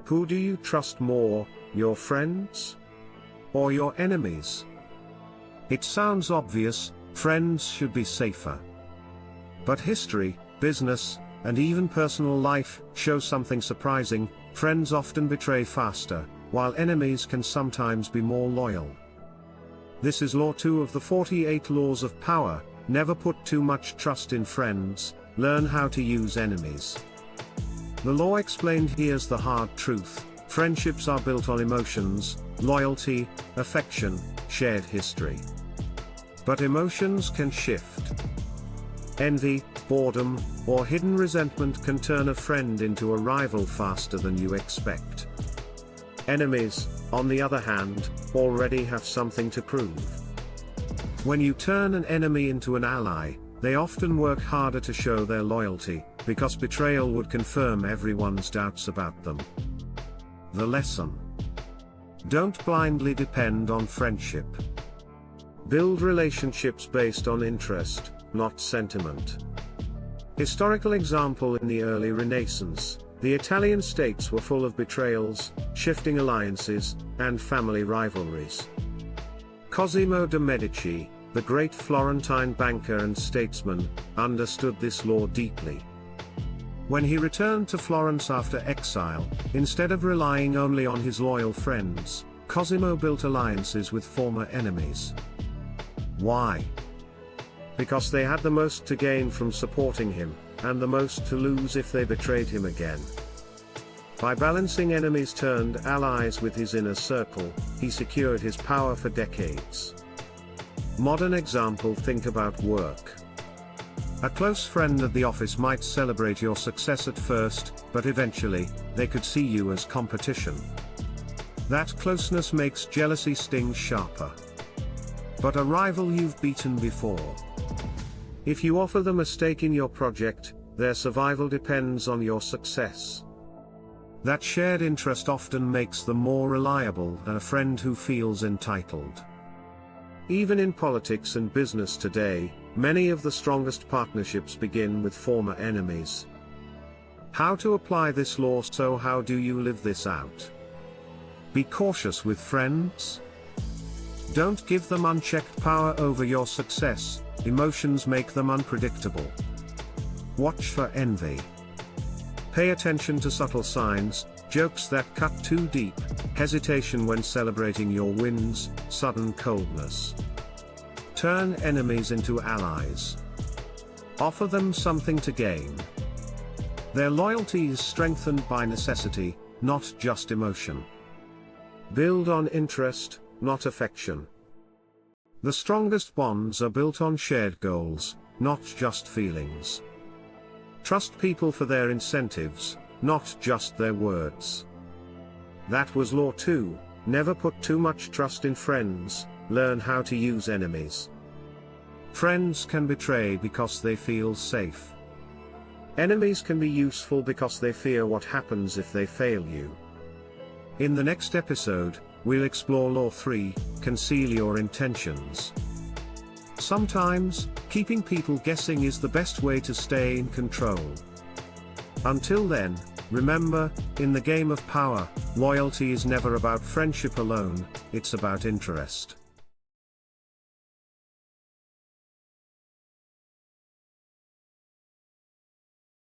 Who do you trust more, your friends or your enemies? It sounds obvious, friends should be safer. But history, business, and even personal life show something surprising. Friends often betray faster, while enemies can sometimes be more loyal. This is Law 2 of the 48 Laws of Power. Never put too much trust in friends, learn how to use enemies. The law explained here's the hard truth: friendships are built on emotions, loyalty, affection, shared history. But emotions can shift. Envy, boredom, or hidden resentment can turn a friend into a rival faster than you expect. Enemies, on the other hand, already have something to prove. When you turn an enemy into an ally, they often work harder to show their loyalty, because betrayal would confirm everyone's doubts about them. The lesson: don't blindly depend on friendship. Build relationships based on interest, not sentiment. Historical example: in the early Renaissance, the Italian states were full of betrayals, shifting alliances, and family rivalries. Cosimo de Medici, the great Florentine banker and statesman, understood this law deeply. When he returned to Florence after exile, instead of relying only on his loyal friends, Cosimo built alliances with former enemies. Why? Because they had the most to gain from supporting him, and the most to lose if they betrayed him again. By balancing enemies turned allies with his inner circle, he secured his power for decades. Modern example: think about work. A close friend at the office might celebrate your success at first, but eventually, they could see you as competition. That closeness makes jealousy sting sharper. But a rival you've beaten before. If you offer them a stake in your project, their survival depends on your success. That shared interest often makes them more reliable than a friend who feels entitled. Even in politics and business today, many of the strongest partnerships begin with former enemies. How to apply this law? So how do you live this out? Be cautious with friends. Don't give them unchecked power over your success. Emotions make them unpredictable. Watch for envy. Pay attention to subtle signs, jokes that cut too deep, hesitation when celebrating your wins, sudden coldness. Turn enemies into allies. Offer them something to gain. Their loyalty is strengthened by necessity, not just emotion. Build on interest, not affection. The strongest bonds are built on shared goals, not just feelings. Trust people for their incentives, not just their words. That was Law 2, never put too much trust in friends, learn how to use enemies. Friends can betray because they feel safe. Enemies can be useful because they fear what happens if they fail you. In the next episode, we'll explore Law 3, conceal your intentions. Sometimes, keeping people guessing is the best way to stay in control. Until then, remember, in the game of power, loyalty is never about friendship alone, it's about interest.